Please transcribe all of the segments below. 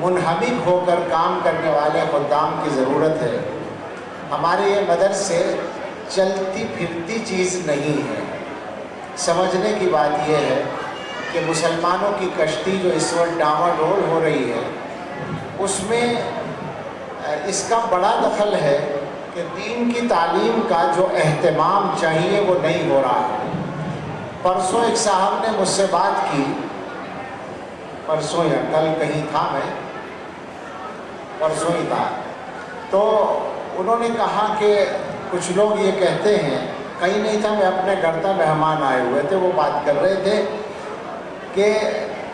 منہمک ہو کر کام کرنے والے خدام کی ضرورت ہے۔ ہمارے یہ مدرسے چلتی پھرتی چیز نہیں ہے۔ سمجھنے کی بات یہ ہے کہ مسلمانوں کی کشتی جو اس وقت ڈاواڈول ہو رہی ہے، اس میں اس کا بڑا دخل ہے کہ دین کی تعلیم کا جو اہتمام چاہیے وہ نہیں ہو رہا ہے۔ پرسوں ایک صاحب نے مجھ سے بات کی، پرسوں یا کل کہیں تھا، میں پرسوں ہی تھا، تو انہوں نے کہا کہ کچھ لوگ یہ کہتے ہیں، کہیں نہیں تھا، میں اپنے گھر تھا، مہمان آئے ہوئے تھے، وہ بات کر رہے تھے کہ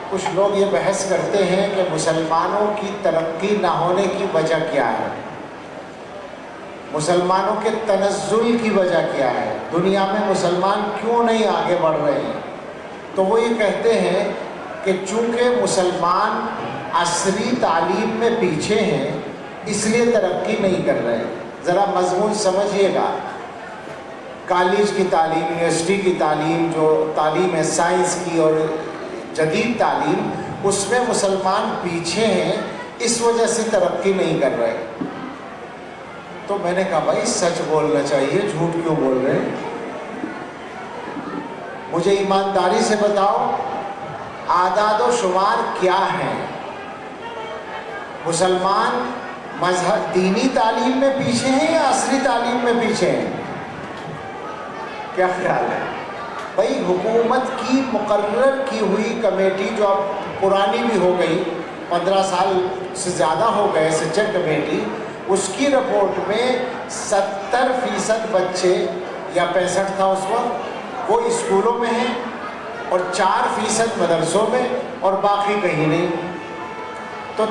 کچھ لوگ یہ بحث کرتے ہیں کہ مسلمانوں کی ترقی نہ ہونے کی وجہ کیا ہے، مسلمانوں کے تنزل کی وجہ کیا ہے، دنیا میں مسلمان کیوں نہیں آگے بڑھ رہے ہیں۔ تو وہ یہ کہتے ہیں کہ چونکہ مسلمان عصری تعلیم میں پیچھے ہیں اس لیے ترقی نہیں کر رہے۔ ذرا مضمون سمجھیے گا، کالج کی تعلیم، یونیورسٹی کی تعلیم، جو تعلیم ہے سائنس کی اور جدید تعلیم، اس میں مسلمان پیچھے ہیں، اس وجہ سے ترقی نہیں کر رہے۔ تو میں نے کہا بھائی سچ بولنا چاہیے، جھوٹ کیوں بول رہے ہیں؟ مجھے ایمانداری سے بتاؤ، اعداد و شمار کیا ہیں؟ مسلمان مذہب دینی تعلیم میں پیچھے ہیں یا عصری تعلیم میں پیچھے ہیں؟ کیا خیال ہے بھائی؟ حکومت کی مقرر کی ہوئی کمیٹی جو اب پرانی بھی ہو گئی، 15 سال سے زیادہ ہو گئے، سچر کمیٹی، اس کی رپورٹ میں 70% بچے یا 65 تھا اس وقت، وہ اسکولوں میں ہیں اور 4% مدرسوں میں اور باقی کہیں نہیں۔ تو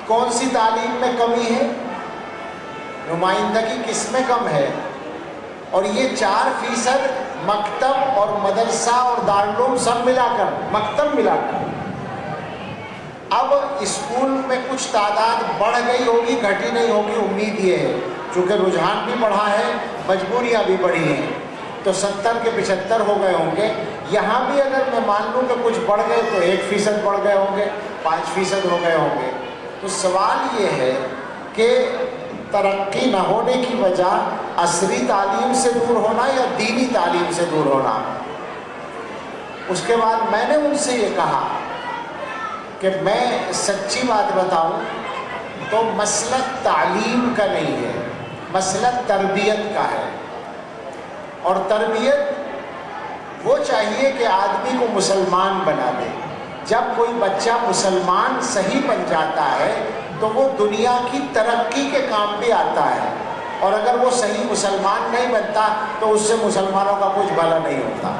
کون سی تعلیم میں کمی ہے؟ نمائندگی کس میں کم ہے؟ اور یہ 4% مکتب اور مدرسہ اور دارالعلوم سب ملا کر، مکتب ملا کر۔ اب اسکول میں کچھ تعداد بڑھ گئی ہوگی، گھٹی نہیں ہوگی، امید یہ ہے، چونکہ رجحان بھی بڑھا ہے، مجبوریاں بھی بڑھی ہیں، تو 70 کے 75 ہو گئے ہوں گے۔ یہاں بھی اگر میں مان لوں کہ کچھ بڑھ گئے تو 1% بڑھ گئے ہوں گے، 5% ہو گئے ہوں گے۔ تو سوال یہ ہے کہ ترقی نہ ہونے کی وجہ عصری تعلیم سے دور ہونا یا دینی تعلیم سے دور ہونا؟ اس کے بعد میں نے ان سے یہ کہا کہ میں سچی بات بتاؤں تو مسئلہ تعلیم کا نہیں ہے، مسئلہ تربیت کا ہے۔ اور تربیت وہ چاہیے کہ آدمی کو مسلمان بنا دے۔ جب کوئی بچہ مسلمان صحیح بن جاتا ہے تو وہ دنیا کی ترقی کے کام بھی آتا ہے، اور اگر وہ صحیح مسلمان نہیں بنتا تو اس سے مسلمانوں کا کچھ بھلا نہیں ہوتا۔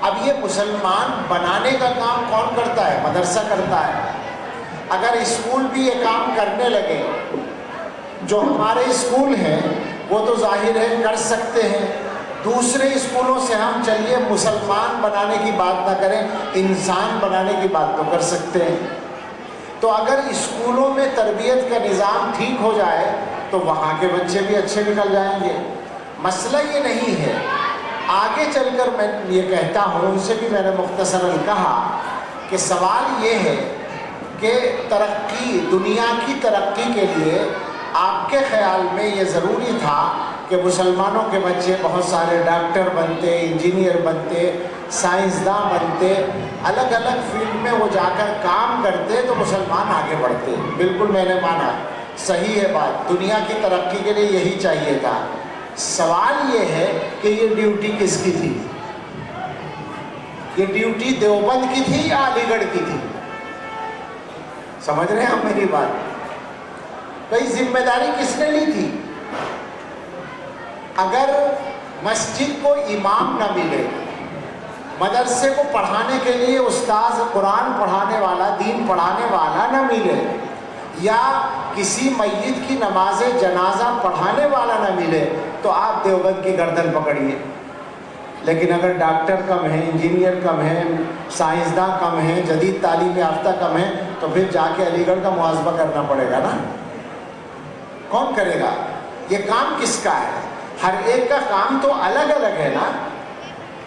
اب یہ مسلمان بنانے کا کام کون کرتا ہے؟ مدرسہ کرتا ہے۔ اگر اسکول بھی یہ کام کرنے لگے، جو ہمارے اسکول ہیں وہ تو ظاہر ہے کر سکتے ہیں، دوسرے اسکولوں سے ہم چلیے مسلمان بنانے کی بات نہ کریں، انسان بنانے کی بات تو کر سکتے ہیں۔ تو اگر اسکولوں میں تربیت کا نظام ٹھیک ہو جائے تو وہاں کے بچے بھی اچھے نکل جائیں گے۔ مسئلہ یہ نہیں ہے۔ آگے چل کر میں یہ کہتا ہوں، ان سے بھی میں نے مختصراً کہا کہ سوال یہ ہے کہ ترقی، دنیا کی ترقی کے لیے آپ کے خیال میں یہ ضروری تھا کہ مسلمانوں کے بچے بہت سارے ڈاکٹر بنتے، انجینئر بنتے، سائنسداں بنتے، الگ الگ فیلڈ میں وہ جا کر کام کرتے تو مسلمان آگے بڑھتے۔ بالکل میں نے مانا، صحیح ہے بات، دنیا کی ترقی کے لیے یہی چاہیے تھا۔ سوال یہ ہے کہ یہ ڈیوٹی کس کی تھی؟ یہ ڈیوٹی دیوبند کی تھی یا علی گڑھ کی تھی؟ سمجھ رہے ہیں آپ میری بات؟ بھئی ذمہ داری کس نے لی تھی؟ اگر مسجد کو امام نہ ملے، مدرسے کو پڑھانے کے لیے استاذ قرآن پڑھانے والا، دین پڑھانے والا نہ ملے، یا کسی میت کی نماز جنازہ پڑھانے والا نہ ملے، تو آپ دیوبند کی گردن پکڑیے۔ لیکن اگر ڈاکٹر کم ہیں، انجینئر کم ہیں، سائنسداں کم ہیں، جدید تعلیم یافتہ کم ہیں، تو پھر جا کے علی گڑھ کا محاسبہ کرنا پڑے گا نا۔ کون کرے گا؟ یہ کام کس کا ہے؟ ہر ایک کا کام تو الگ الگ ہے نا۔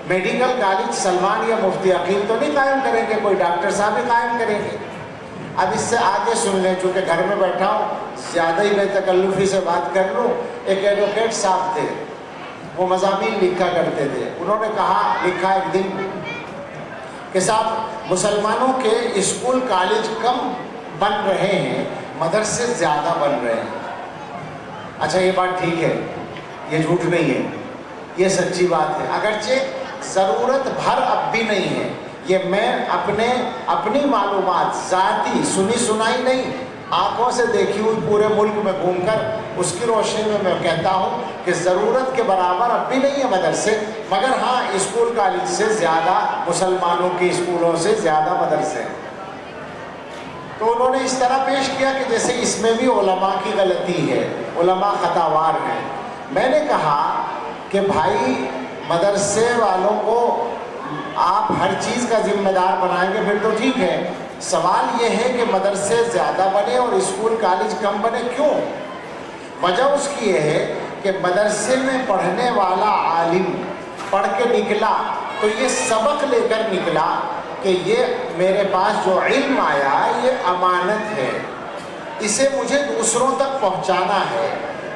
میڈیکل کالج سلمان یا مفتی عقیل تو نہیں قائم کریں گے، کوئی ڈاکٹر صاحب ہی قائم کریں گے۔ اب اس سے آگے سن لیں، چونکہ گھر میں بیٹھا ہوں زیادہ ہی بے تکلفی سے بات کر لوں۔ ایک ایڈوکیٹ صاحب تھے، وہ مضامین لکھا کرتے تھے، انہوں نے لکھا ایک دن کہ صاحب مسلمانوں کے اسکول کالج کم بن رہے ہیں، مدرسے زیادہ بن رہے ہیں۔ اچھا یہ بات ٹھیک ہے، یہ جھوٹ نہیں ہے، یہ سچی بات ہے، اگرچہ ضرورت بھر اب بھی نہیں ہے۔ یہ میں اپنی معلومات ذاتی سنی سنائی نہیں، آنکھوں سے دیکھی ہوئی پورے ملک میں گھوم کر اس کی روشنی میں کہتا ہوں کہ ضرورت کے برابر اب بھی نہیں ہے مدرسے، مگر ہاں اسکول کالج سے زیادہ، مسلمانوں کے اسکولوں سے زیادہ مدرسے ہیں۔ تو انہوں نے اس طرح پیش کیا کہ جیسے اس میں بھی علماء کی غلطی ہے، علماء خطاوار ہیں۔ میں نے کہا کہ بھائی مدرسے والوں کو آپ ہر چیز کا ذمہ دار بنائیں گے پھر تو ٹھیک ہے، سوال یہ ہے کہ مدرسے زیادہ بنے اور اسکول کالج کم بنے، کیوں؟ وجہ اس کی یہ ہے کہ مدرسے میں پڑھنے والا عالم پڑھ کے نکلا تو یہ سبق لے کر نکلا کہ یہ میرے پاس جو علم آیا یہ امانت ہے، اسے مجھے دوسروں تک پہنچانا ہے۔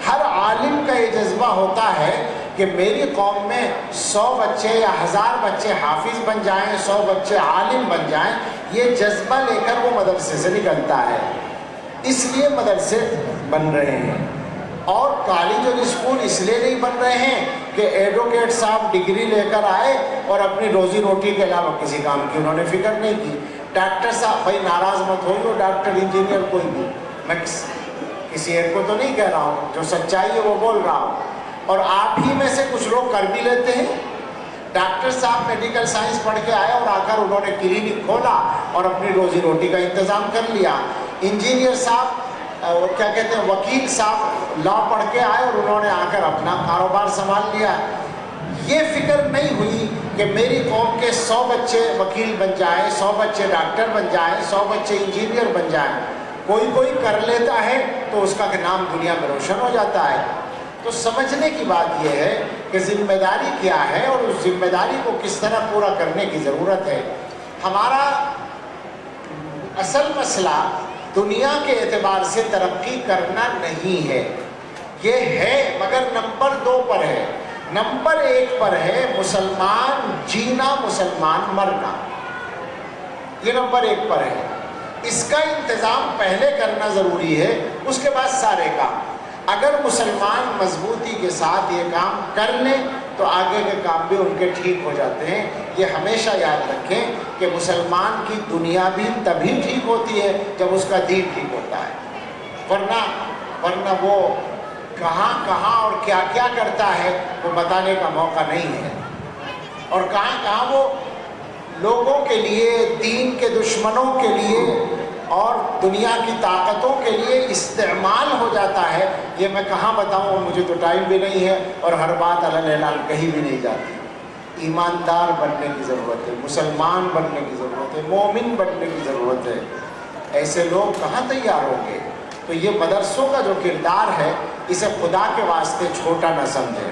ہر عالم کا یہ جذبہ ہوتا ہے کہ میری قوم میں 100 بچے یا 1000 بچے حافظ بن جائیں، 100 بچے عالم بن جائیں، یہ جذبہ لے کر وہ مدرسے سے نکلتا ہے، اس لیے مدرسے بن رہے ہیں۔ اور کالج اور اسکول اس لیے نہیں بن رہے ہیں کہ ایڈوکیٹ صاحب ڈگری لے کر آئے اور اپنی روزی روٹی کے علاوہ کسی کام کی انہوں نے فکر نہیں کی۔ ڈاکٹر صاحب، بھائی ناراض مت ہوئیے، ڈاکٹر انجینئر کوئی بھی، میں کسی ایک کو تو نہیں کہہ رہا ہوں، جو سچائی ہے وہ بول رہا ہوں، اور آپ ہی میں سے کچھ لوگ کر بھی لیتے ہیں۔ ڈاکٹر صاحب میڈیکل سائنس پڑھ کے آئے اور آ کر انہوں نے کلینک کھولا اور اپنی روزی روٹی کا انتظام کر لیا۔ انجینئر صاحب کیا کہتے ہیں، وکیل صاحب لا پڑھ کے آئے اور انہوں نے آ کر اپنا کاروبار سنبھال لیا۔ یہ فکر نہیں ہوئی کہ میری قوم کے 100 بچے وکیل بن جائیں، 100 بچے ڈاکٹر بن جائیں، 100 بچے انجینئر بن جائیں۔ کوئی کر لیتا ہے تو اس کا نام دنیا میں روشن ہو جاتا ہے۔ تو سمجھنے کی بات یہ ہے کہ ذمہ داری کیا ہے اور اس ذمہ داری کو کس طرح پورا کرنے کی ضرورت ہے۔ ہمارا اصل مسئلہ دنیا کے اعتبار سے ترقی کرنا نہیں ہے، یہ ہے مگر نمبر 2 پر ہے۔ نمبر 1 پر ہے مسلمان جینا، مسلمان مرنا، یہ نمبر 1 پر ہے۔ اس کا انتظام پہلے کرنا ضروری ہے، اس کے بعد سارے کام۔ اگر مسلمان مضبوطی کے ساتھ یہ کام کر لیں تو آگے کے کام بھی ان کے ٹھیک ہو جاتے ہیں۔ یہ ہمیشہ یاد رکھیں کہ مسلمان کی دنیا بھی تبھی ٹھیک ہوتی ہے جب اس کا دین ٹھیک ہوتا ہے، ورنہ وہ کہاں اور کیا کیا کرتا ہے وہ بتانے کا موقع نہیں ہے، اور کہاں وہ لوگوں کے لیے، دین کے دشمنوں کے لیے اور دنیا کی طاقتوں کے لیے استعمال ہو جاتا ہے، یہ میں کہاں بتاؤں، مجھے تو ٹائم بھی نہیں ہے، اور ہر بات علی اعلان کہیں بھی نہیں جاتی۔ ایماندار بننے کی ضرورت ہے، مسلمان بننے کی ضرورت ہے، مومن بننے کی ضرورت ہے۔ ایسے لوگ کہاں تیار ہوں گے؟ تو یہ مدرسوں کا جو کردار ہے اسے خدا کے واسطے چھوٹا نہ سمجھیں۔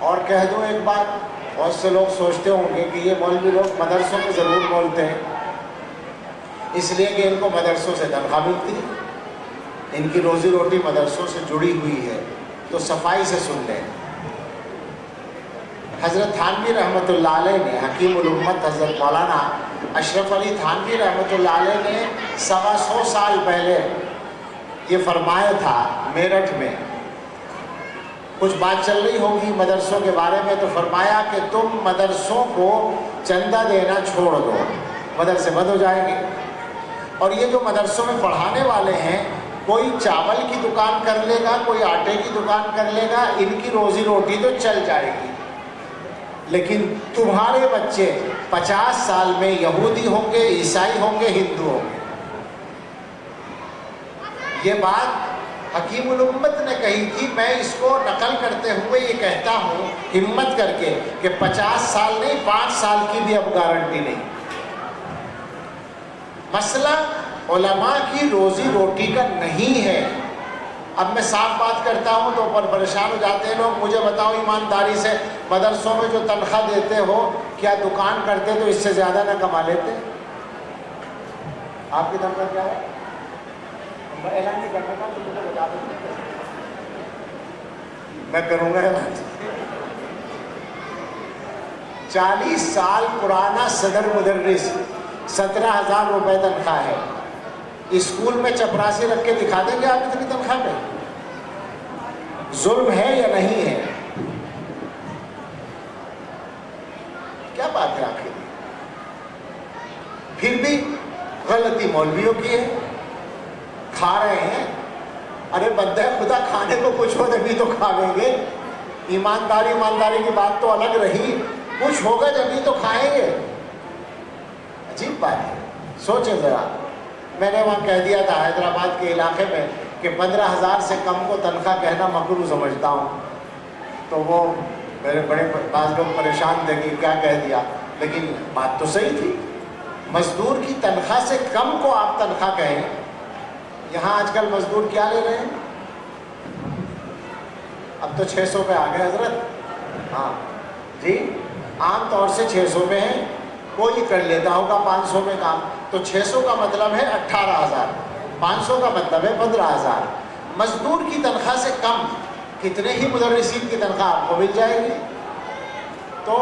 اور کہہ دوں ایک بات، بہت سے لوگ سوچتے ہوں گے کہ یہ مولوی لوگ مدرسوں میں ضرور بولتے ہیں اس لیے کہ ان کو مدرسوں سے تنخواہ ملتی ہے، ان کی روزی روٹی مدرسوں سے جڑی ہوئی ہے۔ تو صفائی سے سن لیں، حضرت تھانوی رحمۃ اللہ علیہ نے، حکیم الامت حضرت مولانا اشرف علی تھانوی رحمۃ اللہ علیہ نے 125 سال پہلے یہ فرمایا تھا میرٹھ میں، کچھ بات چل رہی ہوگی مدرسوں کے بارے میں، تو فرمایا کہ تم مدرسوں کو چندہ دینا چھوڑ دو، مدرسے بند ہو جائیں گے۔ اور یہ جو مدرسوں میں پڑھانے والے ہیں، کوئی چاول کی دکان کر لے گا، کوئی آٹے کی دکان کر لے گا، ان کی روزی روٹی تو چل جائے گی، لیکن تمہارے بچے 50 سال میں یہودی ہوں گے، عیسائی ہوں گے، ہندو ہوں گے۔ یہ بات حکیم الامت نے کہی تھی، میں اس کو نقل کرتے ہوئے یہ کہتا ہوں ہمت کر کے کہ 50 سال نہیں، 5 سال کی بھی اب گارنٹی نہیں۔ مسئلہ علماء کی روزی روٹی کا نہیں ہے۔ اب میں صاف بات کرتا ہوں تو پریشان ہو جاتے ہیں لوگ، مجھے بتاؤ ایمانداری سے، مدرسوں میں جو تنخواہ دیتے ہو، کیا دکان کرتے تو اس سے زیادہ نہ کما لیتے؟ آپ کی تنخواہ کیا ہے؟ اعلان نہیں کرنے کا تو مجھے بتا دیں، میں کروں گا اعلان۔ 40 سال پرانا صدر مدرس، 17,000 روپے تنخواہ ہے۔ اسکول میں چپراسی رکھ کے دکھا دیں گے آپ اتنی تنخواہ پہ؟ ظلم ہے یا نہیں ہے؟ کیا بات ہے آخر؟ پھر بھی غلطی مولویوں کی ہے، کھا رہے ہیں۔ ارے بندہ خدا، کھانے کو کچھ ہو جبھی تو کھائیں گے۔ ایمانداری کی بات تو الگ رہی، کچھ ہوگا جبھی تو کھائیں گے۔ عجیب بات ہے، سوچیں ذرا۔ میں نے وہاں کہہ دیا تھا حیدرآباد کے علاقے میں کہ 15,000 سے کم کو تنخواہ کہنا مکروہ سمجھتا ہوں، تو وہ میرے بڑے بعض لوگ پریشان تھے کہ کیا کہہ دیا، لیکن بات تو صحیح تھی۔ مزدور کی تنخواہ سے کم کو آپ تنخواہ کہیں۔ یہاں آج کل مزدور کیا لے رہے ہیں؟ اب تو 600 پہ آ گئے حضرت۔ ہاں جی، عام طور سے 600 میں ہے، کوئی کر لیتا ہوگا 500 میں کام، تو 600 کا مطلب ہے 18,000، 500 کا مطلب ہے 15,000۔ مزدور کی تنخواہ سے کم کتنے ہی مدرسین کی تنخواہ آپ کو مل جائے گی۔ تو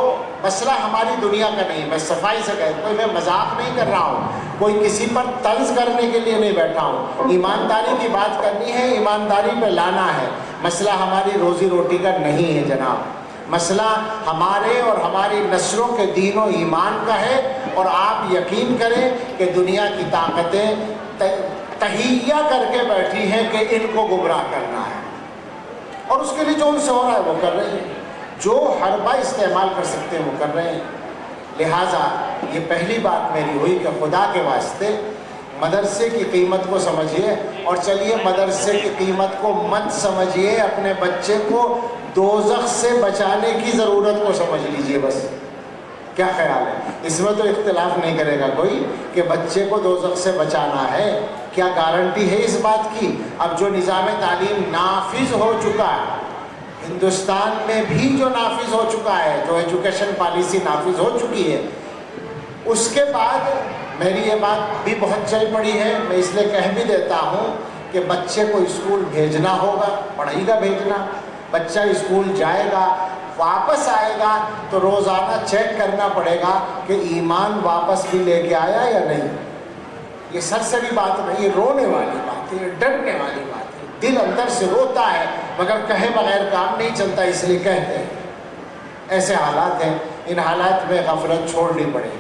مسئلہ ہماری دنیا کا نہیں، میں صفائی سے کہتا ہوں، میں مذاق نہیں کر رہا ہوں، کوئی کسی پر طنز کرنے کے لیے نہیں بیٹھا ہوں۔ ایمانداری کی بات کرنی ہے، ایمانداری پہ لانا ہے۔ مسئلہ ہماری روزی روٹی کا نہیں ہے جناب، مسئلہ ہمارے اور ہماری نسلوں کے دین و ایمان کا ہے۔ اور آپ یقین کریں کہ دنیا کی طاقتیں تہیہ کر کے بیٹھی ہیں کہ ان کو گمراہ کرنا ہے، اور اس کے لیے جو ان سے ہو رہا ہے وہ کر رہے ہیں، جو حربہ استعمال کر سکتے ہیں وہ کر رہے ہیں۔ لہٰذا یہ پہلی بات میری ہوئی کہ خدا کے واسطے مدرسے کی قیمت کو سمجھیے، اور چلیے مدرسے کی قیمت کو مت سمجھیے، اپنے بچے کو دوزخ سے بچانے کی ضرورت کو سمجھ لیجئے بس۔ کیا خیال ہے؟ اس میں تو اختلاف نہیں کرے گا کوئی کہ بچے کو دوزخ سے بچانا ہے۔ کیا گارنٹی ہے اس بات کی؟ اب جو نظام تعلیم نافذ ہو چکا ہے ہندوستان میں بھی، جو نافذ ہو چکا ہے، جو ایجوکیشن پالیسی نافذ ہو چکی ہے، اس کے بعد میری یہ بات بھی بہت چل پڑی ہے، میں اس لیے کہہ بھی دیتا ہوں کہ بچے کو اسکول بھیجنا ہوگا، پڑھائی کا بھیجنا۔ بچہ اسکول جائے گا، واپس آئے گا تو روزانہ چیک کرنا پڑے گا کہ ایمان واپس بھی لے کے آیا یا نہیں۔ یہ سرسری بات نہیں، یہ رونے والی بات ہے، یہ ڈرنے والی بات ہے۔ دل اندر سے روتا ہے مگر کہے بغیر کام نہیں چلتا، اس لیے کہتے ہیں۔ ایسے حالات ہیں، ان حالات میں غفلت چھوڑنی پڑے گی۔